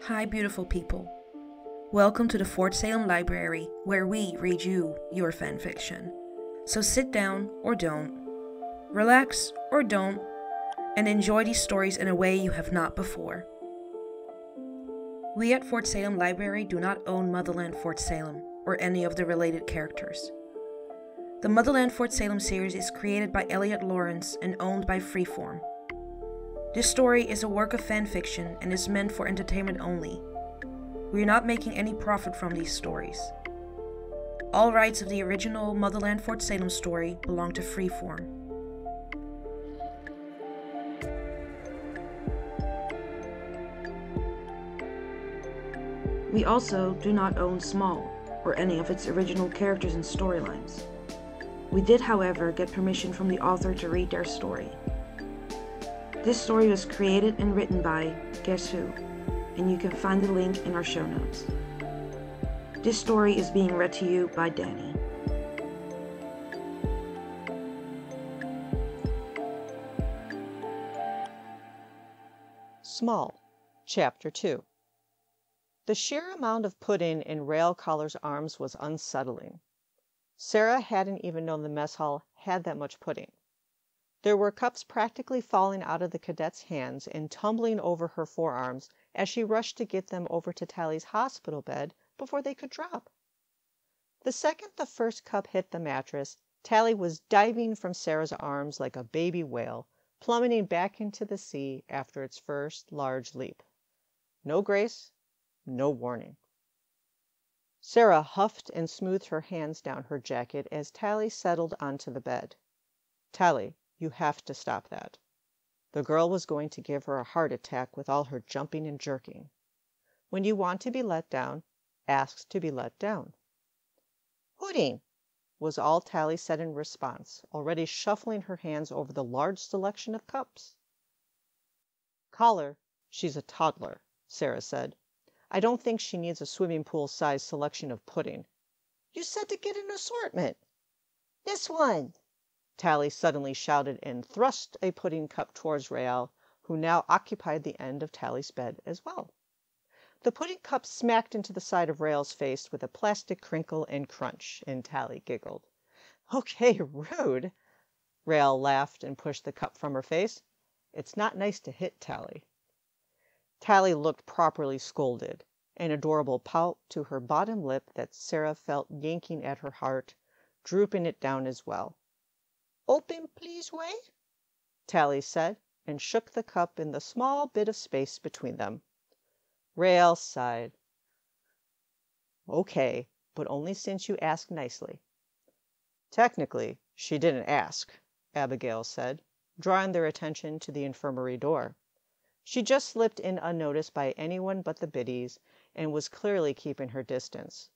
Hi, beautiful people. Welcome to the Fort Salem Library, where we read you your fanfiction. So sit down or don't, relax or don't, and enjoy these stories in a way you have not before. We at Fort Salem Library do not own Motherland Fort Salem or any of the related characters. The Motherland Fort Salem series is created by Elliot Lawrence and owned by Freeform. This story is a work of fanfiction and is meant for entertainment only. We are not making any profit from these stories. All rights of the original Motherland Fort Salem story belong to Freeform. We also do not own Small or any of its original characters and storylines. We did, however, get permission from the author to read their story. This story was created and written by Gesshoo, and you can find the link in our show notes. This story is being read to you by Dani. Small, Chapter 2. The sheer amount of pudding in Rail Collar's arms was unsettling. Sarah hadn't even known the mess hall had that much pudding. There were cups practically falling out of the cadet's hands and tumbling over her forearms as she rushed to get them over to Tally's hospital bed before they could drop. The second the first cup hit the mattress, Tally was diving from Sarah's arms like a baby whale, plummeting back into the sea after its first large leap. No grace, no warning. Sarah huffed and smoothed her hands down her jacket as Tally settled onto the bed. Tally, you have to stop that. The girl was going to give her a heart attack with all her jumping and jerking. When you want to be let down, ask to be let down. Pudding, was all Tally said in response, already shuffling her hands over the large selection of cups. Collar, she's a toddler, Sarah said. I don't think she needs a swimming pool-sized selection of pudding. You said to get an assortment. This one, Tally suddenly shouted and thrust a pudding cup towards Rael, who now occupied the end of Tally's bed as well. The pudding cup smacked into the side of Rael's face with a plastic crinkle and crunch, and Tally giggled. Okay, rude. Rael laughed and pushed the cup from her face. It's not nice to hit Tally. Tally looked properly scolded, an adorable pout to her bottom lip that Sarah felt yanking at her heart, drooping it down as well. Open, please, way, Tally said, and shook the cup in the small bit of space between them. Rael sighed. Okay, but only since you asked nicely. Technically, she didn't ask, Abigail said, drawing their attention to the infirmary door. She just slipped in unnoticed by anyone but the biddies and was clearly keeping her distance.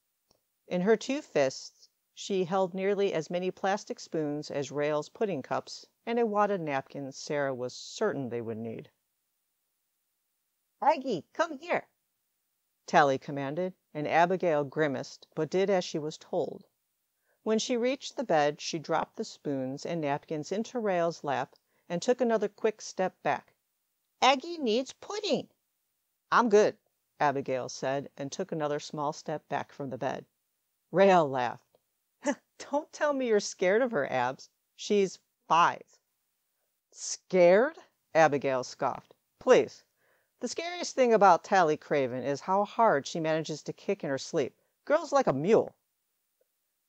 In her two fists, she held nearly as many plastic spoons as Rael's pudding cups and a wad of napkins Sarah was certain they would need. Aggie, come here, Tally commanded, and Abigail grimaced, but did as she was told. When she reached the bed, she dropped the spoons and napkins into Rael's lap and took another quick step back. Aggie needs pudding. I'm good, Abigail said, and took another small step back from the bed. Rael laughed. Don't tell me you're scared of her, Abs. She's 5. Scared? Abigail scoffed. Please. The scariest thing about Tally Craven is how hard she manages to kick in her sleep. Girl's like a mule.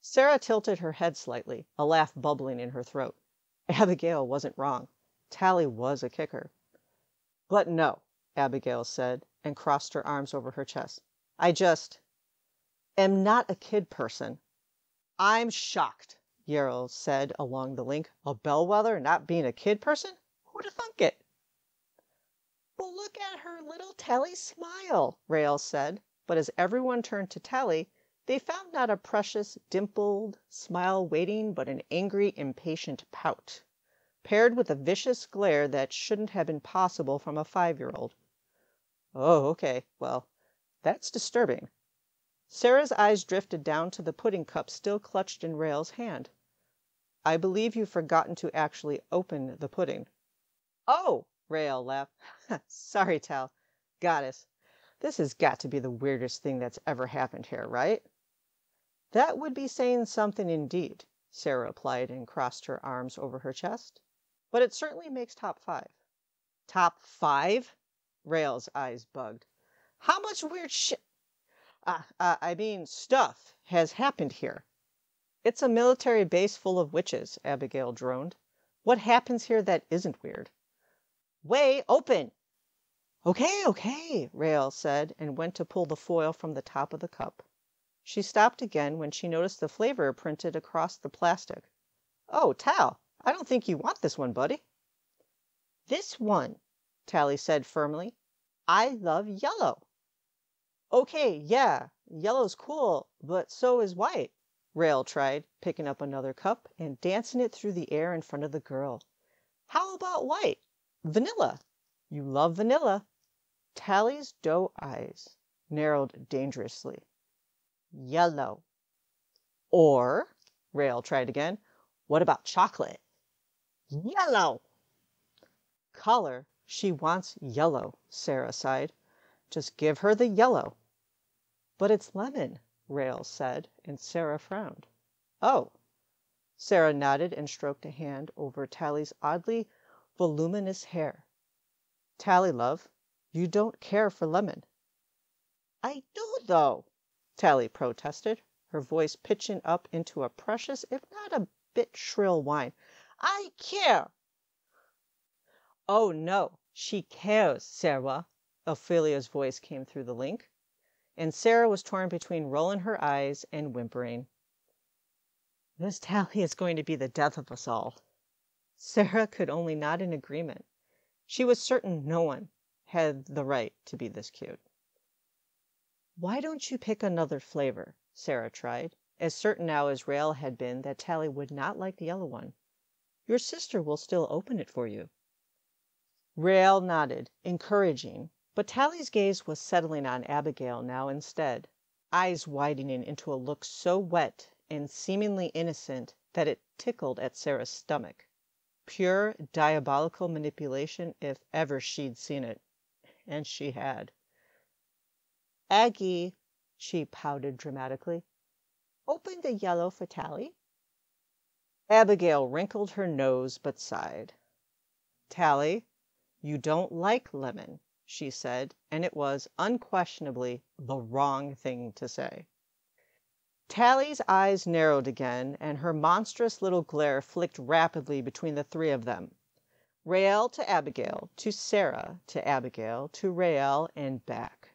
Sarah tilted her head slightly, a laugh bubbling in her throat. Abigail wasn't wrong. Tally was a kicker. But no, Abigail said, and crossed her arms over her chest. I just am not a kid person. I'm shocked, Yarrow said along the link. A bellwether not being a kid person? Who'd have thunk it? Well, look at her little Tally smile, Rael said. But as everyone turned to Tally, they found not a precious, dimpled smile waiting, but an angry, impatient pout, paired with a vicious glare that shouldn't have been possible from a 5-year-old. Oh, okay, well, that's disturbing. Sarah's eyes drifted down to the pudding cup still clutched in Rael's hand. I believe you've forgotten to actually open the pudding. Oh, Rael laughed. Sorry, Tal. Goddess. This has got to be the weirdest thing that's ever happened here, right? That would be saying something indeed, Sarah replied and crossed her arms over her chest. But it certainly makes top 5. Top 5? Rael's eyes bugged. How much weird stuff has happened here? It's a military base full of witches, Abigail droned. What happens here that isn't weird? Way open! Okay, Rael said, and went to pull the foil from the top of the cup. She stopped again when she noticed the flavor printed across the plastic. Oh, Tal, I don't think you want this one, buddy. This one, Tally said firmly. I love yellow. Okay, yeah, yellow's cool, but so is white. Rael tried, picking up another cup and dancing it through the air in front of the girl. How about white? Vanilla. You love vanilla. Tally's doe eyes narrowed dangerously. Yellow. Or, Rael tried again, what about chocolate? Yellow. Color. She wants yellow, Sarah sighed. Just give her the yellow. But it's lemon, Rael said, and Sarah frowned. Oh. Sarah nodded and stroked a hand over Tally's oddly voluminous hair. Tally, love, you don't care for lemon. I do, though, Tally protested, her voice pitching up into a precious, if not a bit shrill whine. I care. Oh, no, she cares, Sarah, Ophelia's voice came through the link, and Sarah was torn between rolling her eyes and whimpering. This Tally is going to be the death of us all. Sarah could only nod in agreement. She was certain no one had the right to be this cute. Why don't you pick another flavor? Sarah tried, as certain now as Rael had been that Tally would not like the yellow one. Your sister will still open it for you. Rael nodded, encouraging, but Tally's gaze was settling on Abigail now instead, eyes widening into a look so wet and seemingly innocent that it tickled at Sarah's stomach. Pure diabolical manipulation if ever she'd seen it. And she had. Aggie, she pouted dramatically, open the yellow for Tally. Abigail wrinkled her nose but sighed. Tally, you don't like lemon, she said, and it was unquestionably the wrong thing to say. Tally's eyes narrowed again, and her monstrous little glare flicked rapidly between the three of them. Rael to Abigail, to Sarah, to Abigail, to Rael, and back.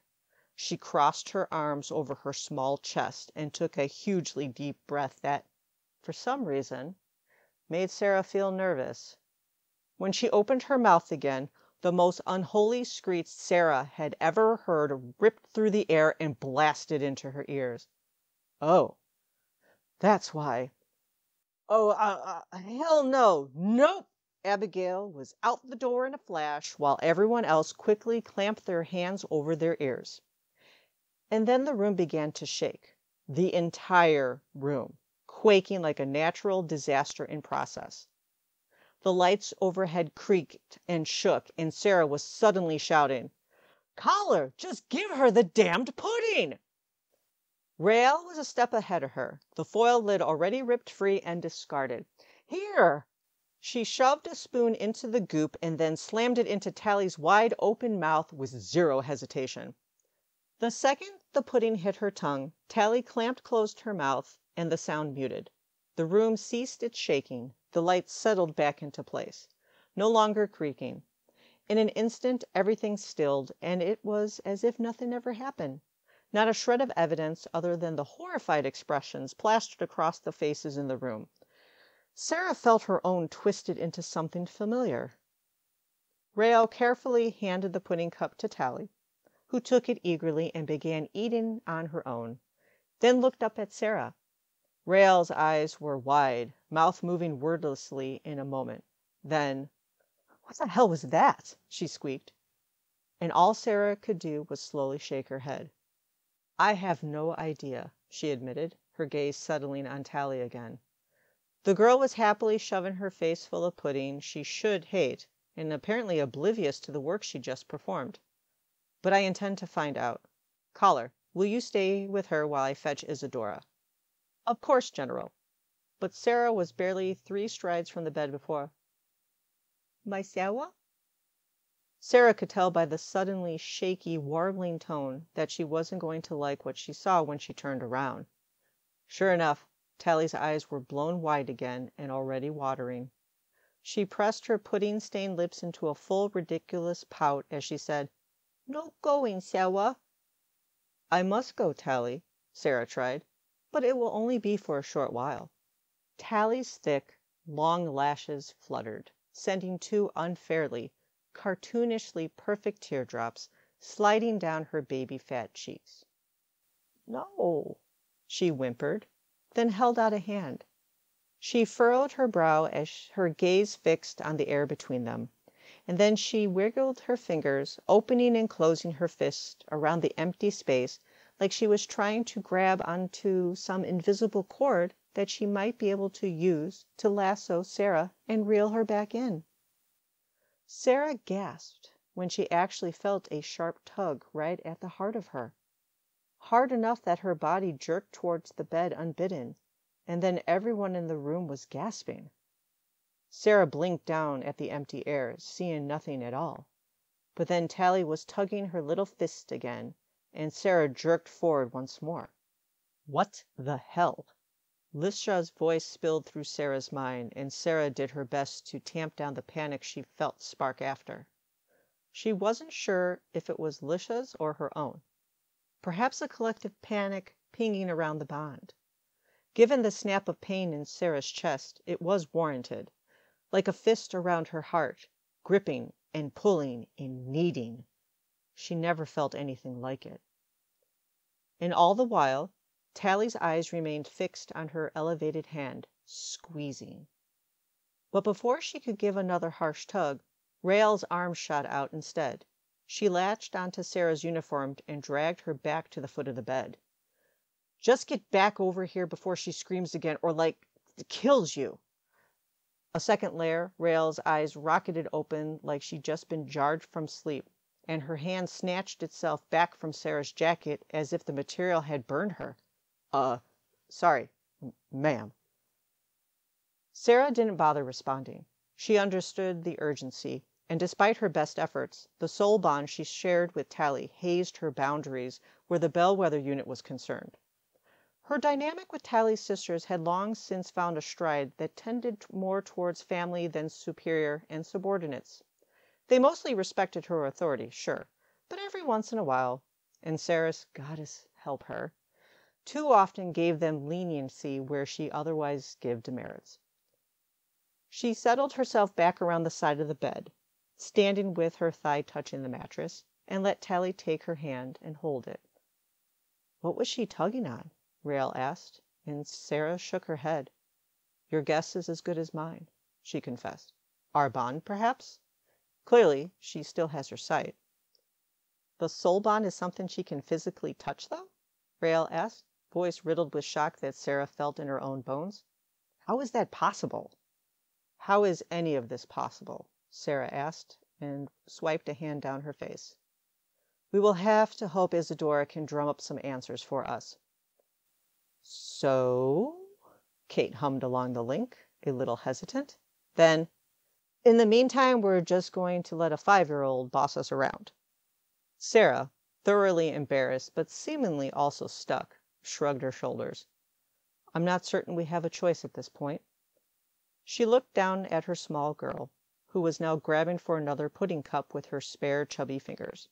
She crossed her arms over her small chest and took a hugely deep breath that, for some reason, made Sarah feel nervous. When she opened her mouth again, the most unholy screech Sarah had ever heard ripped through the air and blasted into her ears. Oh, that's why. Oh, hell no. Nope. Abigail was out the door in a flash while everyone else quickly clamped their hands over their ears. And then the room began to shake. The entire room, quaking like a natural disaster in process. The lights overhead creaked and shook, and Sarah was suddenly shouting, Collar, just give her the damned pudding! Rael was a step ahead of her, the foil lid already ripped free and discarded. Here! She shoved a spoon into the goop and then slammed it into Tally's wide-open mouth with zero hesitation. The second the pudding hit her tongue, Tally clamped closed her mouth, and the sound muted. The room ceased its shaking, the lights settled back into place, no longer creaking. In an instant everything stilled, and it was as if nothing ever happened. Not a shred of evidence other than the horrified expressions plastered across the faces in the room. Sarah felt her own twisted into something familiar. Rael carefully handed the pudding cup to Tally, who took it eagerly and began eating on her own, then looked up at Sarah. Rael's eyes were wide, mouth moving wordlessly in a moment. Then, what the hell was that? She squeaked. And all Sarah could do was slowly shake her head. I have no idea, she admitted, her gaze settling on Tally again. The girl was happily shoving her face full of pudding she should hate, and apparently oblivious to the work she just performed. but I intend to find out. Caller, will you stay with her while I fetch Isadora? Of course, General. But Sarah was barely 3 strides from the bed before. My Sarah? Sarah could tell by the suddenly shaky, warbling tone that she wasn't going to like what she saw when she turned around. Sure enough, Tally's eyes were blown wide again and already watering. She pressed her pudding-stained lips into a full, ridiculous pout as she said, "No going, Sarah." "I must go, Tally," Sarah tried, "but it will only be for a short while." Tally's thick, long lashes fluttered, sending 2 unfairly, cartoonishly perfect teardrops sliding down her baby-fat cheeks. "No," she whimpered, then held out a hand. She furrowed her brow as her gaze fixed on the air between them, and then she wiggled her fingers, opening and closing her fist around the empty space like she was trying to grab onto some invisible cord that she might be able to use to lasso Sarah and reel her back in. Sarah gasped when she actually felt a sharp tug right at the heart of her. Hard enough that her body jerked towards the bed unbidden, and then everyone in the room was gasping. Sarah blinked down at the empty air, seeing nothing at all. But then Tally was tugging her little fist again, and Sarah jerked forward once more. What the hell? Lisha's voice spilled through Sarah's mind, and Sarah did her best to tamp down the panic she felt spark after. She wasn't sure if it was Lisha's or her own. Perhaps a collective panic pinging around the bond. Given the snap of pain in Sarah's chest, it was warranted, like a fist around her heart, gripping and pulling and kneading. She never felt anything like it. And all the while, Tally's eyes remained fixed on her elevated hand, squeezing. But before she could give another harsh tug, Rael's arm shot out instead. She latched onto Sarah's uniform and dragged her back to the foot of the bed. "Just get back over here before she screams again, or, kills you." A second later, Rael's eyes rocketed open like she'd just been jarred from sleep, and her hand snatched itself back from Sarah's jacket as if the material had burned her. Sorry, ma'am." Sarah didn't bother responding. She understood the urgency, and despite her best efforts, the soul bond she shared with Tally hazed her boundaries where the bellwether unit was concerned. Her dynamic with Tally's sisters had long since found a stride that tended more towards family than superior and subordinates. They mostly respected her authority, sure, but every once in a while, and Sarah's goddess help her, too often gave them leniency where she otherwise gave demerits. She settled herself back around the side of the bed, standing with her thigh touching the mattress, and let Tally take her hand and hold it. "What was she tugging on?" Rael asked, and Sarah shook her head. "Your guess is as good as mine," she confessed. "Our bond, perhaps? Clearly, she still has her sight." "The soul bond is something she can physically touch, though?" Rael asked, voice riddled with shock that Sarah felt in her own bones. "How is that possible?" "How is any of this possible?" Sarah asked, and swiped a hand down her face. "We will have to hope Isadora can drum up some answers for us." "So?" Kate hummed along the link, a little hesitant. Then, "In the meantime, we're just going to let a 5-year-old boss us around." Sarah, thoroughly embarrassed but seemingly also stuck, shrugged her shoulders. "I'm not certain we have a choice at this point." She looked down at her small girl, who was now grabbing for another pudding cup with her spare, chubby fingers.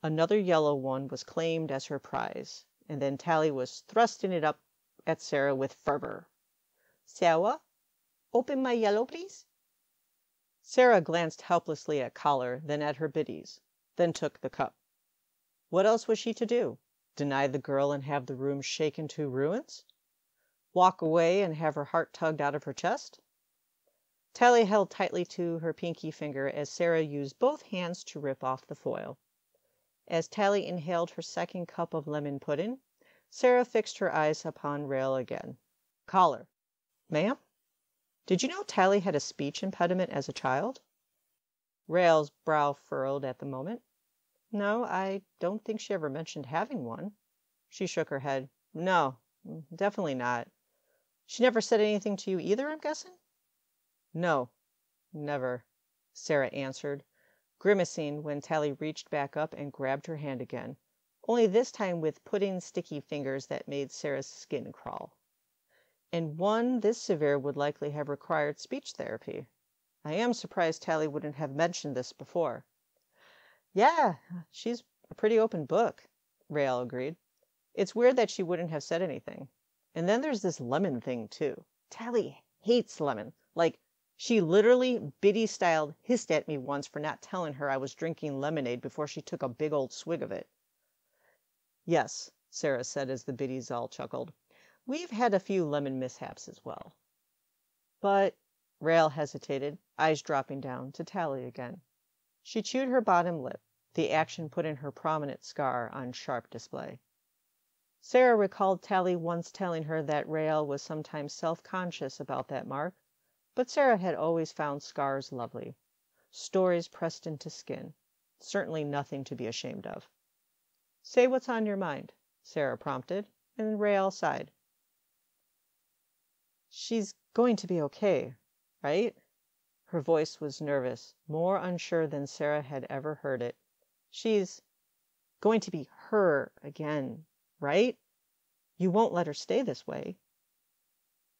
Another yellow one was claimed as her prize, and then Tally was thrusting it up at Sarah with fervor. "Sarah, open my yellow, please." Sarah glanced helplessly at Collar, then at her biddies, then took the cup. What else was she to do? Deny the girl and have the room shaken to ruins? Walk away and have her heart tugged out of her chest? Tally held tightly to her pinky finger as Sarah used both hands to rip off the foil. As Tally inhaled her second cup of lemon pudding, Sarah fixed her eyes upon Rael again. "Collar." "Ma'am? Did you know Tally had a speech impediment as a child?" Rael's brow furrowed at the moment. No, I don't think she ever mentioned having one. She shook her head. No, definitely not. She never said anything to you either, I'm guessing? No, never, Sarah answered, grimacing when Tally reached back up and grabbed her hand again, only this time with pudding-sticky fingers that made Sarah's skin crawl. And one this severe would likely have required speech therapy. I am surprised Tally wouldn't have mentioned this before. Yeah, she's a pretty open book, Rael agreed. It's weird that she wouldn't have said anything. And then there's this lemon thing, too. Tally hates lemon. Like, she literally Biddy-style hissed at me once for not telling her I was drinking lemonade before she took a big old swig of it. Yes, Sarah said as the Biddies all chuckled. We've had a few lemon mishaps as well. But, Rael hesitated, eyes dropping down to Tally again. She chewed her bottom lip, the action putting her prominent scar on sharp display. Sarah recalled Tally once telling her that Rael was sometimes self-conscious about that mark, but Sarah had always found scars lovely. Stories pressed into skin. Certainly nothing to be ashamed of. Say what's on your mind, Sarah prompted, and Rael sighed. She's going to be okay, right? Her voice was nervous, more unsure than Sarah had ever heard it. She's going to be her again, right? You won't let her stay this way.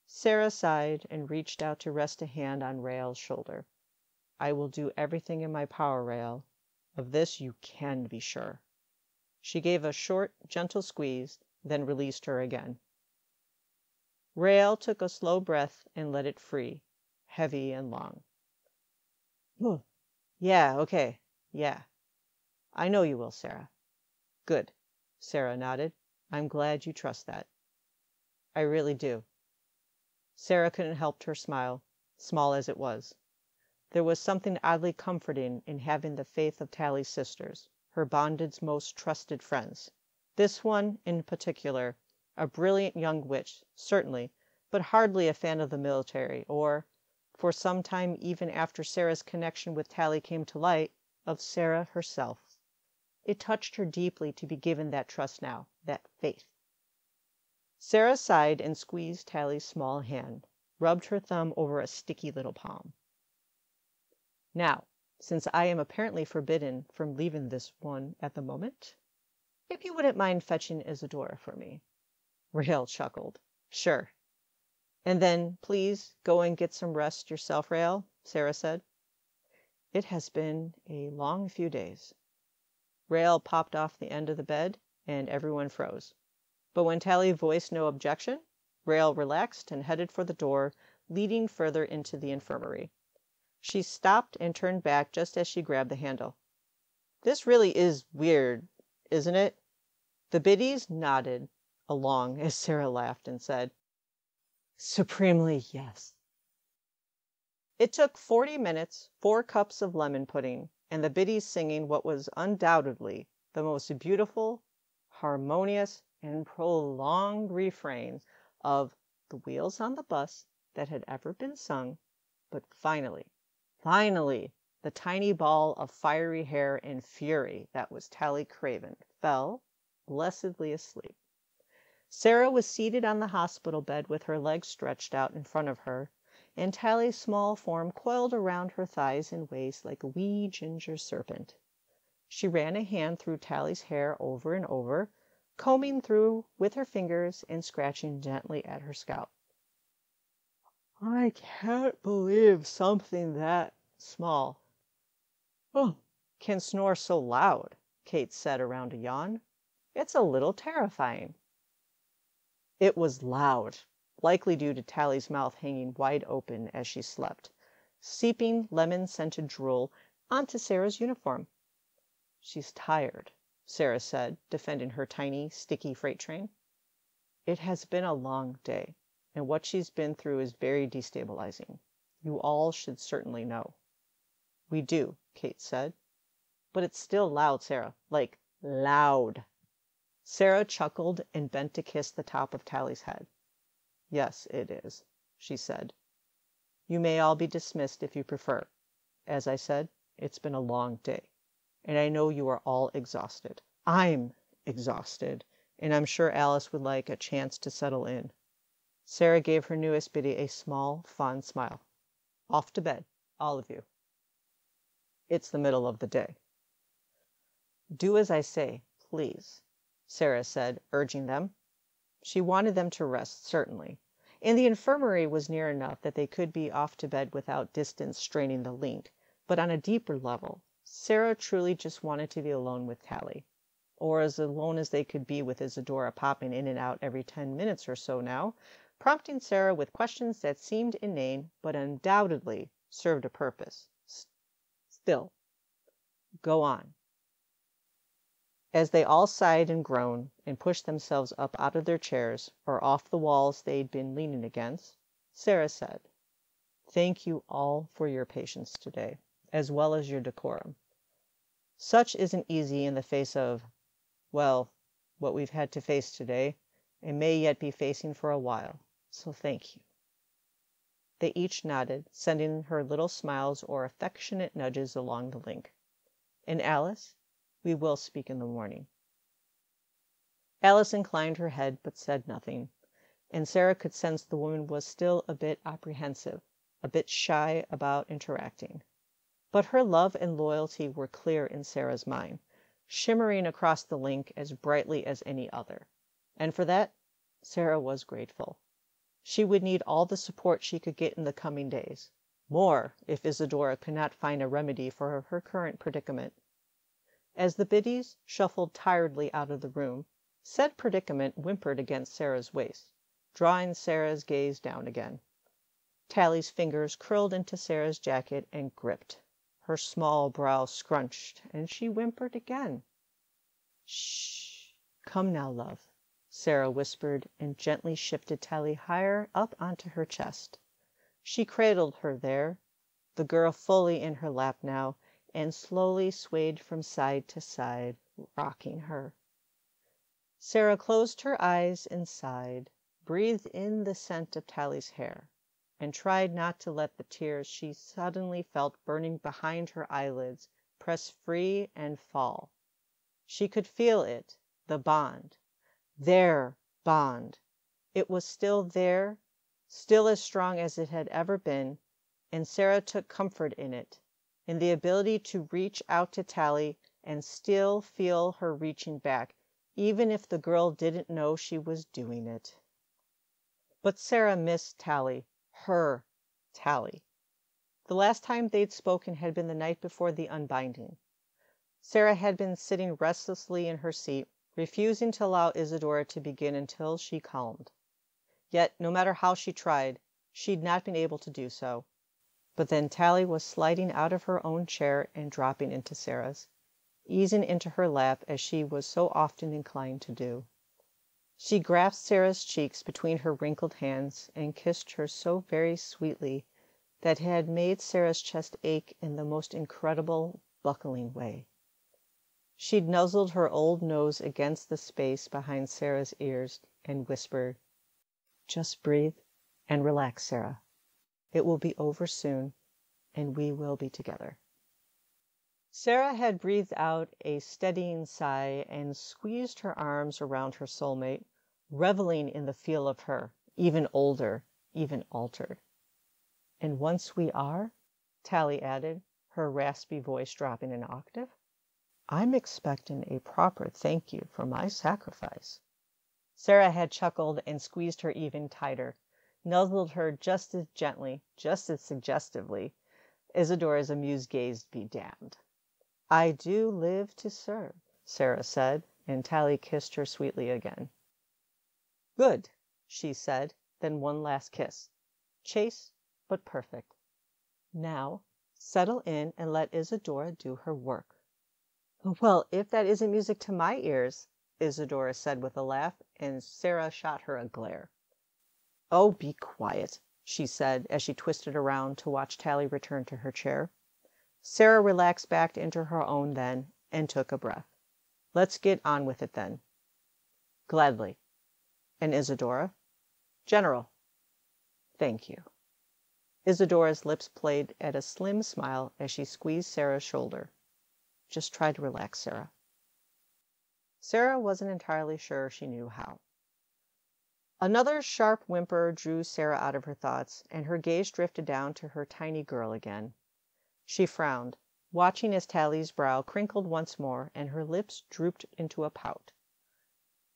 Sarah sighed and reached out to rest a hand on Rael's shoulder. I will do everything in my power, Rael. Of this you can be sure. She gave a short, gentle squeeze, then released her again. Rael took a slow breath and let it free, heavy and long. Yeah, okay, yeah. I know you will, Sarah. Good, Sarah nodded. I'm glad you trust that. I really do. Sarah couldn't help her smile, small as it was. There was something oddly comforting in having the faith of Tally's sisters, her bonded's most trusted friends. This one, in particular, a brilliant young witch, certainly, but hardly a fan of the military, or, for some time even after Sarah's connection with Tally came to light, of Sarah herself. It touched her deeply to be given that trust now, that faith. Sarah sighed and squeezed Tally's small hand, rubbed her thumb over a sticky little palm. Now, since I am apparently forbidden from leaving this one at the moment, if you wouldn't mind fetching Isadora for me. Rael chuckled. Sure. And then, please, go and get some rest yourself, Rael, Sarah said. It has been a long few days. Rael popped off the end of the bed, and everyone froze. But when Tally voiced no objection, Rael relaxed and headed for the door, leading further into the infirmary. She stopped and turned back just as she grabbed the handle. This really is weird, isn't it? The Biddies nodded along as Sarah laughed and said, Supremely yes. It took 40 minutes, 4 cups of lemon pudding, and the Biddies singing what was undoubtedly the most beautiful, harmonious, and prolonged refrain of The Wheels on the Bus that had ever been sung, but finally, the tiny ball of fiery hair and fury that was Tally Craven fell, blessedly asleep. Sarah was seated on the hospital bed with her legs stretched out in front of her, and Tally's small form coiled around her thighs and waist like a wee ginger serpent. She ran a hand through Tally's hair over and over, combing through with her fingers and scratching gently at her scalp. I can't believe something that small can snore so loud, Kate said around a yawn. It's a little terrifying. It was loud, likely due to Tally's mouth hanging wide open as she slept, seeping lemon-scented drool onto Sarah's uniform. She's tired, Sarah said, defending her tiny, sticky freight train. It has been a long day, and what she's been through is very destabilizing. You all should certainly know. We do, Kate said. But it's still loud, Sarah. Like, loud. Sarah chuckled and bent to kiss the top of Tally's head. Yes, it is, she said. You may all be dismissed if you prefer. As I said, it's been a long day. and I know you are all exhausted. I'm exhausted, and I'm sure Alice would like a chance to settle in." Sarah gave her newest biddy a small, fond smile. "Off to bed, all of you. It's the middle of the day." "Do as I say, please," Sarah said, urging them. She wanted them to rest, certainly, and the infirmary was near enough that they could be off to bed without distance straining the link, but on a deeper level, Sarah truly just wanted to be alone with Tally, or as alone as they could be with Isadora popping in and out every 10 minutes or so now, prompting Sarah with questions that seemed inane but undoubtedly served a purpose. Still, go on. As they all sighed and groaned and pushed themselves up out of their chairs or off the walls they'd been leaning against, Sarah said, "Thank you all for your patience today, as well as your decorum. Such isn't easy in the face of, well, what we've had to face today and may yet be facing for a while, so thank you." They each nodded, sending her little smiles or affectionate nudges along the link. "And Alice, we will speak in the morning." Alice inclined her head but said nothing, and Sarah could sense the woman was still a bit apprehensive, a bit shy about interacting. But her love and loyalty were clear in Sarah's mind, shimmering across the link as brightly as any other. And for that, Sarah was grateful. She would need all the support she could get in the coming days. More, if Isadora could not find a remedy for her current predicament. As the biddies shuffled tiredly out of the room, said predicament whimpered against Sarah's waist, drawing Sarah's gaze down again. Tally's fingers curled into Sarah's jacket and gripped. Her small brow scrunched, and she whimpered again. "Shh! Come now, love," Sarah whispered and gently shifted Tally higher up onto her chest. She cradled her there, the girl fully in her lap now, and slowly swayed from side to side, rocking her. Sarah closed her eyes and sighed, breathed in the scent of Tally's hair, and tried not to let the tears she suddenly felt burning behind her eyelids press free and fall. She could feel it, the bond. Their bond. It was still there, still as strong as it had ever been, and Sarah took comfort in it, in the ability to reach out to Tally and still feel her reaching back, even if the girl didn't know she was doing it. But Sarah missed Tally, her Tally. The last time they'd spoken had been the night before the unbinding. Sarah had been sitting restlessly in her seat, refusing to allow Isadora to begin until she calmed. Yet, no matter how she tried, she'd not been able to do so. But then Tally was sliding out of her own chair and dropping into Sarah's, easing into her lap as she was so often inclined to do. She grasped Sarah's cheeks between her wrinkled hands and kissed her so very sweetly that it had made Sarah's chest ache in the most incredible, buckling way. She'd nuzzled her old nose against the space behind Sarah's ears and whispered, "Just breathe and relax, Sarah. It will be over soon, and we will be together." Sarah had breathed out a steadying sigh and squeezed her arms around her soulmate, reveling in the feel of her, even older, even altered. "And once we are," Tally added, her raspy voice dropping an octave, "I'm expecting a proper thank you for my sacrifice." Sarah had chuckled and squeezed her even tighter, nuzzled her just as gently, just as suggestively. Isadora's amused gaze be damned. "I do live to serve," Sarah said, and Tally kissed her sweetly again. "Good," she said, then one last kiss. Chaste, but perfect. "Now, settle in and let Isadora do her work." "Well, if that isn't music to my ears," Isadora said with a laugh, and Sarah shot her a glare. "Oh, be quiet," she said as she twisted around to watch Tally return to her chair. Sarah relaxed back into her own then and took a breath. "Let's get on with it then." "Gladly. And Isadora?" "General." "Thank you." Isadora's lips played at a slim smile as she squeezed Sarah's shoulder. Just try to relax, Sarah. Sarah wasn't entirely sure she knew how. Another sharp whimper drew Sarah out of her thoughts, and her gaze drifted down to her tiny girl again. She frowned, watching as Tally's brow crinkled once more and her lips drooped into a pout.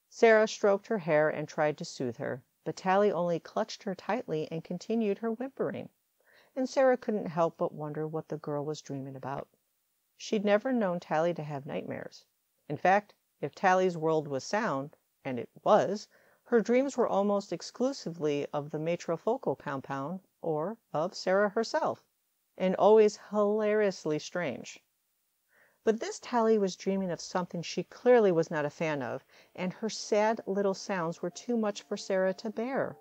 Sarah stroked her hair and tried to soothe her, but Tally only clutched her tightly and continued her whimpering, and Sarah couldn't help but wonder what the girl was dreaming about. She'd never known Tally to have nightmares. In fact, if Tally's world was sound, and it was, her dreams were almost exclusively of the matrifocal compound or of Sarah herself, and always hilariously strange. But this Tally was dreaming of something she clearly was not a fan of, and her sad little sounds were too much for Sarah to bear.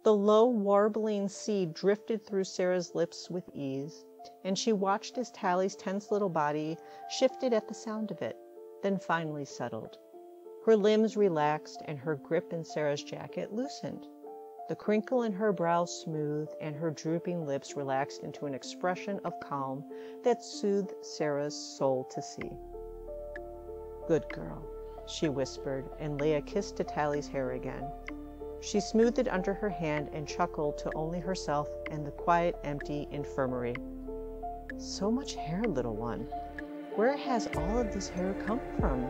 The low, warbling C drifted through Sarah's lips with ease, and she watched as Tally's tense little body shifted at the sound of it, then finally settled. Her limbs relaxed, and her grip in Sarah's jacket loosened. The crinkle in her brow smoothed, and her drooping lips relaxed into an expression of calm that soothed Sarah's soul to see. "Good girl," she whispered, and lay a kiss to Tally's hair again. She smoothed it under her hand and chuckled to only herself and the quiet, empty infirmary. "So much hair, little one. Where has all of this hair come from,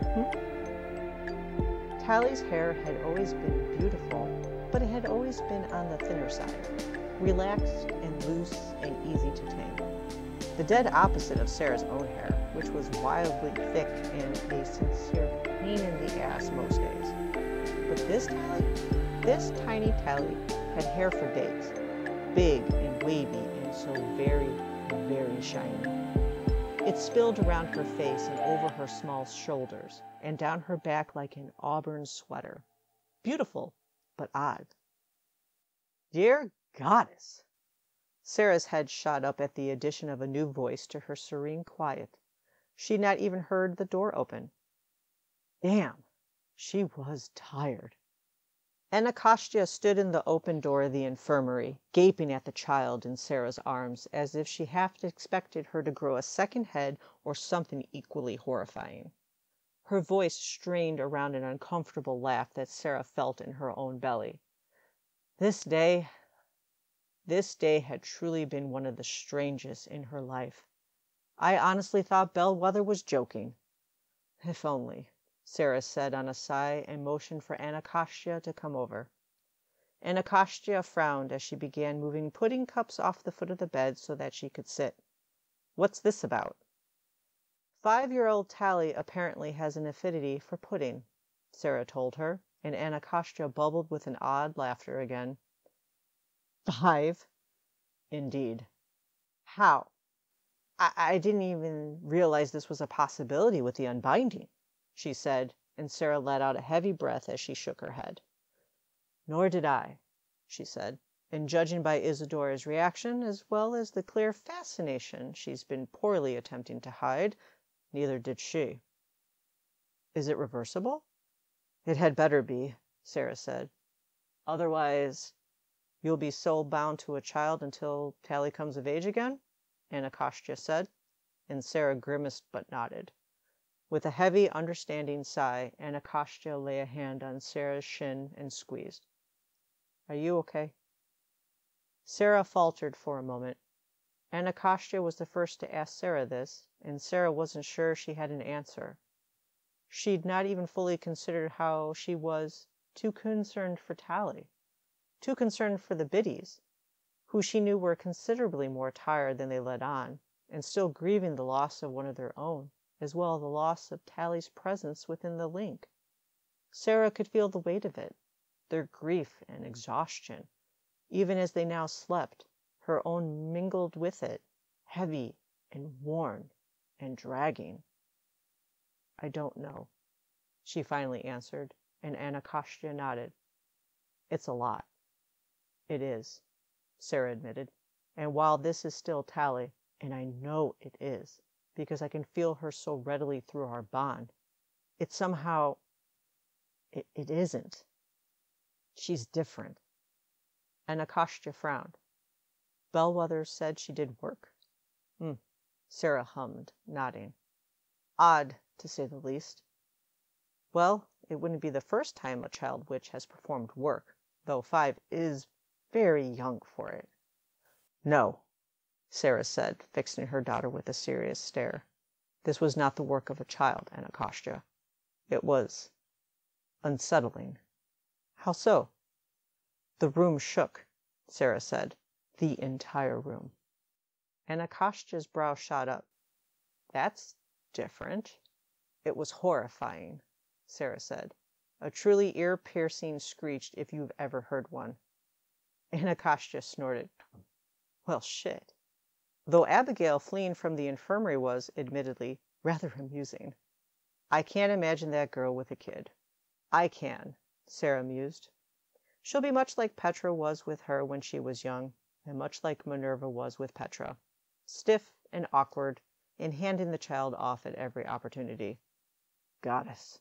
Tally's hair had always been beautiful, but it had always been on the thinner side, relaxed and loose and easy to tame. The dead opposite of Sarah's own hair, which was wildly thick and a sincere pain in the ass most days. But this tiny Tally, had hair for days, big and wavy and so very, very shiny. It spilled around her face and over her small shoulders, and down her back like an auburn sweater. Beautiful, but odd. Dear Goddess! Sarah's head shot up at the addition of a new voice to her serene quiet. She'd not even heard the door open. Damn, she was tired. Anacostia stood in the open door of the infirmary, gaping at the child in Sarah's arms, as if she half expected her to grow a second head or something equally horrifying. Her voice strained around an uncomfortable laugh that Sarah felt in her own belly. This day had truly been one of the strangest in her life. I honestly thought Bellwether was joking. If only, Sarah said on a sigh and motioned for Anacostia to come over. Anacostia frowned as she began moving pudding cups off the foot of the bed so that she could sit. What's this about? 5-year-old Tally apparently has an affinity for pudding, Sarah told her, and Anacostia bubbled with an odd laughter again. 5? Indeed. How? I didn't even realize this was a possibility with the unbinding, she said, and Sarah let out a heavy breath as she shook her head. Nor did I, she said, and judging by Isadora's reaction, as well as the clear fascination she's been poorly attempting to hide, neither did she. Is it reversible? It had better be, Sarah said. Otherwise, you'll be soul-bound to a child until Tally comes of age again? Anacostia said, and Sarah grimaced but nodded. With a heavy, understanding sigh, Anacostia lay a hand on Sarah's shin and squeezed. Are you okay? Sarah faltered for a moment. Anacostia was the first to ask Sarah this, and Sarah wasn't sure she had an answer. She'd not even fully considered how she was too concerned for Tally, too concerned for the biddies, who she knew were considerably more tired than they let on, and still grieving the loss of one of their own, as well as the loss of Tally's presence within the link. Sarah could feel the weight of it, their grief and exhaustion, even as they now slept, her own mingled with it, heavy and worn and dragging. I don't know, she finally answered, and Anacostia nodded. It's a lot. It is, Sarah admitted, and while this is still Tally, and I know it is, because I can feel her so readily through our bond, it somehow, it isn't. She's different. Anacostia frowned. Bellwether said she did work? Sarah hummed, nodding. Odd, to say the least. Well, it wouldn't be the first time a child witch has performed work, though 5 is very young for it. No, Sarah said, fixing her daughter with a serious stare. This was not the work of a child, Anacostia. It was unsettling. How so? The room shook, Sarah said. The entire room. Anacostia's brow shot up. That's different. It was horrifying, Sarah said. A truly ear-piercing screech if you've ever heard one. Anacostia snorted. Well, shit. Though Abigail fleeing from the infirmary was, admittedly, rather amusing. I can't imagine that girl with a kid. I can, Sarah mused. She'll be much like Petra was with her when she was young, and much like Minerva was with Petra. Stiff and awkward, and handing the child off at every opportunity. Goddess.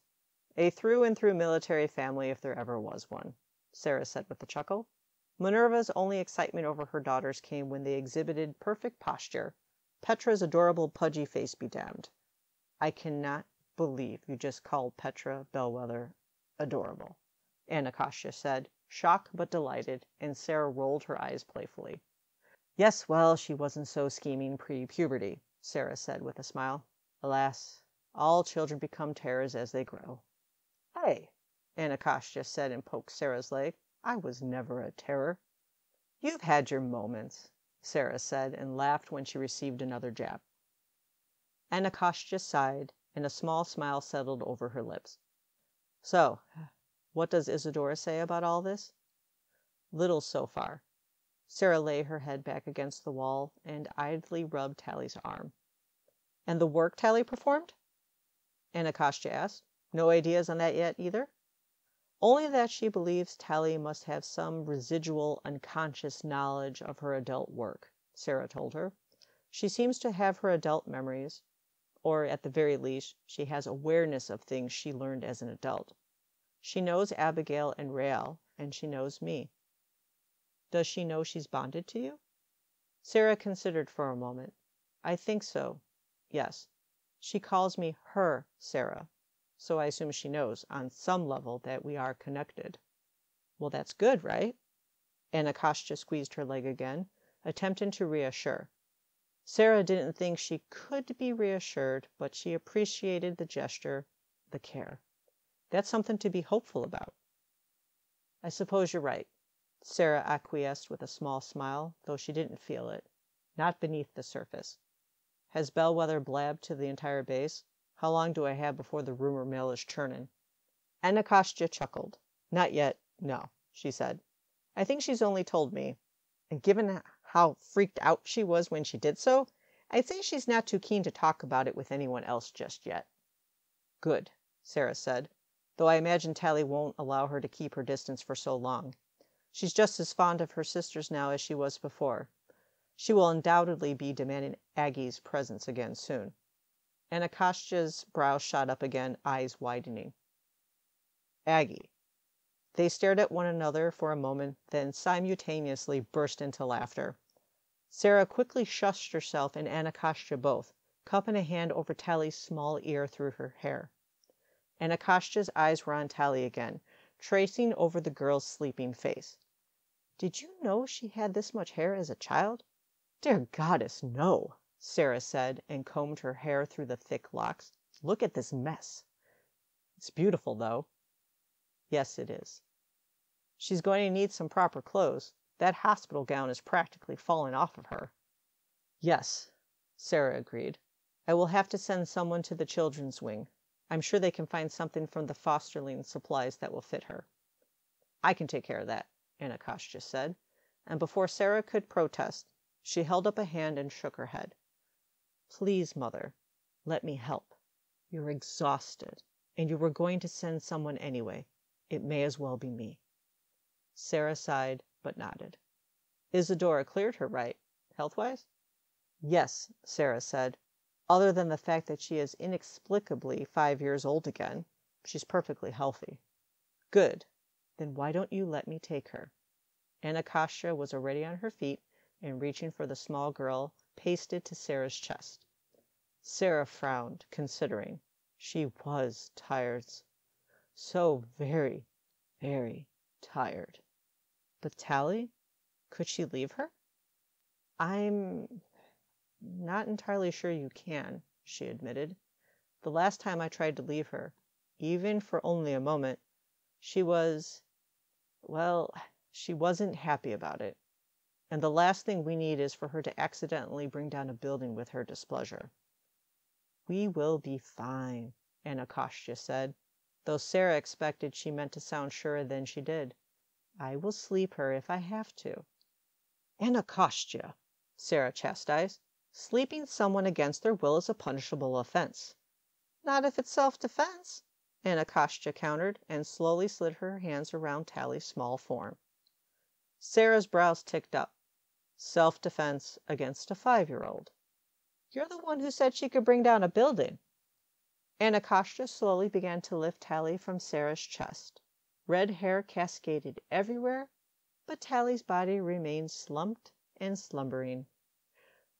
A through-and-through military family if there ever was one, Sarah said with a chuckle. Minerva's only excitement over her daughters came when they exhibited perfect posture. Petra's adorable pudgy face be damned. I cannot believe you just called Petra Bellwether adorable, Anacostia said, shocked but delighted, and Sarah rolled her eyes playfully. Yes, well, she wasn't so scheming pre-puberty, Sarah said with a smile. Alas, all children become terrors as they grow. Hey, Anacostia said and poked Sarah's leg. I was never a terror. You've had your moments, Sarah said, and laughed when she received another jab. Anacostia sighed, and a small smile settled over her lips. So, what does Isidora say about all this? Little so far. Sarah lay her head back against the wall and idly rubbed Tally's arm. And the work Tally performed? Anacostia asked. No ideas on that yet, either? Only that she believes Tally must have some residual unconscious knowledge of her adult work, Sarah told her. She seems to have her adult memories, or at the very least, she has awareness of things she learned as an adult. She knows Abigail and Rael, and she knows me. Does she know she's bonded to you? Sarah considered for a moment. I think so, yes. She calls me her Sarah, so I assume she knows, on some level, that we are connected. Well, that's good, right? Anacostia squeezed her leg again, attempting to reassure. Sarah didn't think she could be reassured, but she appreciated the gesture, the care. That's something to be hopeful about. I suppose you're right, Sarah acquiesced with a small smile, though she didn't feel it. Not beneath the surface. Has Bellwether blabbed to the entire base? How long do I have before the rumor mill is churning? Anacostia chuckled. Not yet, no, she said. I think she's only told me. And given how freaked out she was when she did so, I'd say she's not too keen to talk about it with anyone else just yet. Good, Sarah said, though I imagine Tally won't allow her to keep her distance for so long. She's just as fond of her sisters now as she was before. She will undoubtedly be demanding Aggie's presence again soon. Anacostia's brow shot up again, eyes widening. Aggie. They stared at one another for a moment, then simultaneously burst into laughter. Sarah quickly shushed herself and Anacostia both, cupping a hand over Tally's small ear through her hair. Anacostia's eyes were on Tally again, tracing over the girl's sleeping face. Did you know she had this much hair as a child? Dear goddess, no, Sarah said, and combed her hair through the thick locks. Look at this mess. It's beautiful, though. Yes, it is. She's going to need some proper clothes. That hospital gown is practically falling off of her. Yes, Sarah agreed. I will have to send someone to the children's wing. I'm sure they can find something from the fosterling supplies that will fit her. I can take care of that, Anacostia said, and before Sarah could protest, she held up a hand and shook her head. Please, Mother, let me help. You're exhausted, and you were going to send someone anyway. It may as well be me. Sarah sighed, but nodded. Isidora cleared her, right, health-wise? Yes, Sarah said. Other than the fact that she is inexplicably 5 years old again, she's perfectly healthy. Good. Then why don't you let me take her? Anacostia was already on her feet and reaching for the small girl pasted to Sarah's chest. Sarah frowned, considering. She was tired. So very, very tired. But Tally? Could she leave her? I'm not entirely sure you can, she admitted. The last time I tried to leave her, even for only a moment, she wasn't happy about it. And the last thing we need is for her to accidentally bring down a building with her displeasure. We will be fine, Anacostia said, though Sarah expected she meant to sound surer than she did. I will sleep her if I have to. Anacostia, Sarah chastised. Sleeping someone against their will is a punishable offense. Not if it's self-defense, Anacostia countered, and slowly slid her hands around Tally's small form. Sarah's brows ticked up. Self-defense against a 5-year-old. You're the one who said she could bring down a building. Anacostia slowly began to lift Tally from Sarah's chest. Red hair cascaded everywhere, but Tally's body remained slumped and slumbering.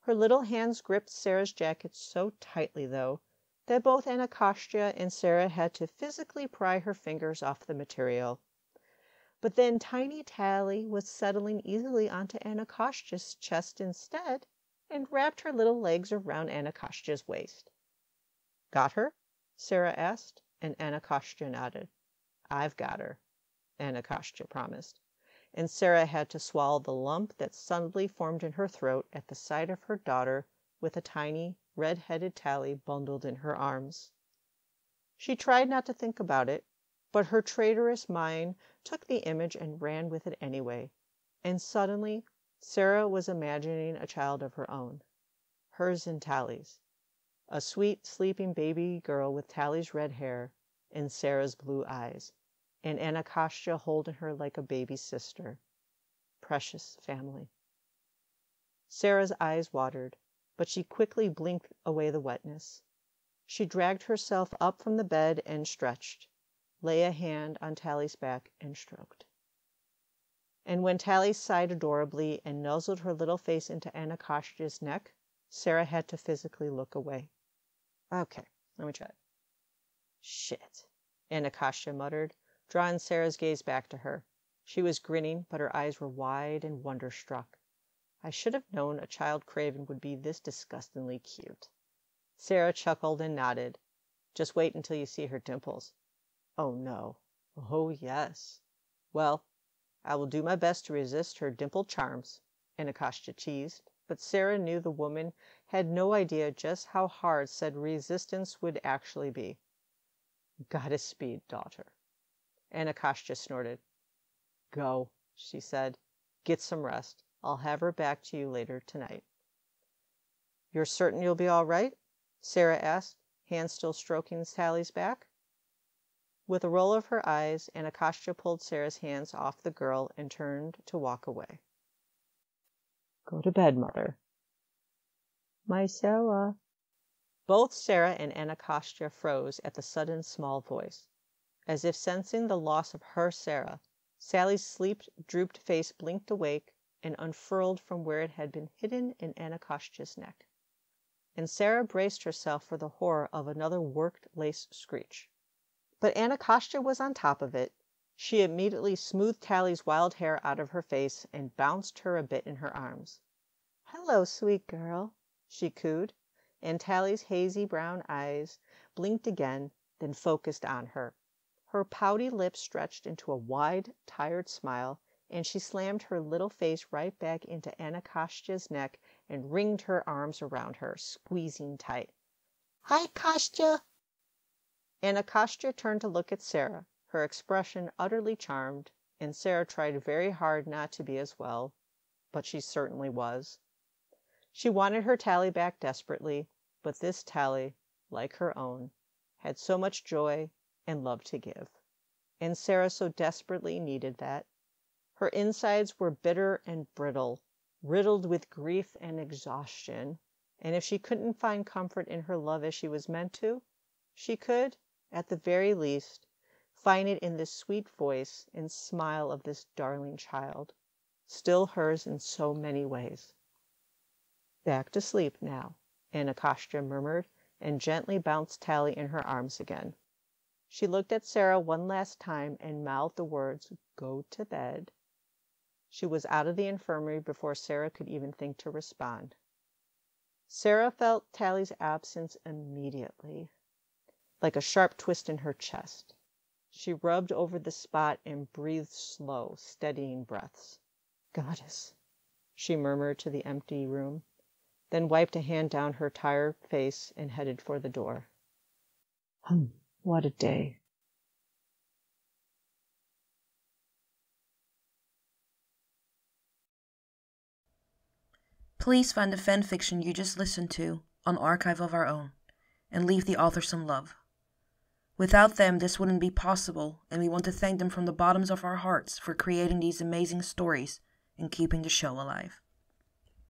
Her little hands gripped Sarah's jacket so tightly, though, that both Anacostia and Sarah had to physically pry her fingers off the material. But then tiny Tally was settling easily onto Anacostia's chest instead, and wrapped her little legs around Anacostia's waist. Got her? Sarah asked, and Anacostia nodded. I've got her, Anacostia promised, and Sarah had to swallow the lump that suddenly formed in her throat at the sight of her daughter with a tiny, red-headed Tally bundled in her arms. She tried not to think about it, but her traitorous mind took the image and ran with it anyway, and suddenly Sarah was imagining a child of her own, hers and Tally's, a sweet, sleeping baby girl with Tally's red hair and Sarah's blue eyes, and Anacostia holding her like a baby sister. Precious family. Sarah's eyes watered, but she quickly blinked away the wetness. She dragged herself up from the bed and stretched, lay a hand on Tally's back and stroked. And when Tally sighed adorably and nuzzled her little face into Anacostia's neck, Sarah had to physically look away. Okay, let me try it. Shit, Anacostia muttered, drawing Sarah's gaze back to her. She was grinning, but her eyes were wide and wonder-struck. I should have known a child craven would be this disgustingly cute. Sarah chuckled and nodded. Just wait until you see her dimples. Oh, no. Oh, yes. Well, I will do my best to resist her dimpled charms, Anacostia teased, but Sarah knew the woman had no idea just how hard said resistance would actually be. Goddess speed, daughter. Anacostia snorted. Go, she said. Get some rest. I'll have her back to you later tonight. You're certain you'll be all right? Sarah asked, hand still stroking Tally's back. With a roll of her eyes, Anacostia pulled Sarah's hands off the girl and turned to walk away. Go to bed, mother. My Sarah. Both Sarah and Anacostia froze at the sudden small voice. As if sensing the loss of her Sarah, Sally's sleep-drooped face blinked awake and unfurled from where it had been hidden in Anacostia's neck. And Sarah braced herself for the horror of another worked lace screech. But Anacostia was on top of it. She immediately smoothed Tally's wild hair out of her face and bounced her a bit in her arms. Hello, sweet girl, she cooed, and Tally's hazy brown eyes blinked again, then focused on her. Her pouty lips stretched into a wide, tired smile, and she slammed her little face right back into Anacostia's neck and ringed her arms around her, squeezing tight. Hi, Kostya! Anacostia turned to look at Sarah, her expression utterly charmed, and Sarah tried very hard not to be as well, but she certainly was. She wanted her Tally back desperately, but this Tally, like her own, had so much joy and love to give, and Sarah so desperately needed that. Her insides were bitter and brittle, riddled with grief and exhaustion, and if she couldn't find comfort in her love as she was meant to, she could, at the very least, find it in this sweet voice and smile of this darling child, still hers in so many ways. Back to sleep now, Anacostia murmured and gently bounced Tally in her arms again. She looked at Sarah one last time and mouthed the words, "Go to bed." She was out of the infirmary before Sarah could even think to respond. Sarah felt Tally's absence immediately, like a sharp twist in her chest. She rubbed over the spot and breathed slow, steadying breaths. "Goddess," she murmured to the empty room, then wiped a hand down her tired face and headed for the door. What a day. Please find the fanfiction you just listened to on Archive of Our Own, and leave the author some love. Without them, this wouldn't be possible, and we want to thank them from the bottoms of our hearts for creating these amazing stories and keeping the show alive.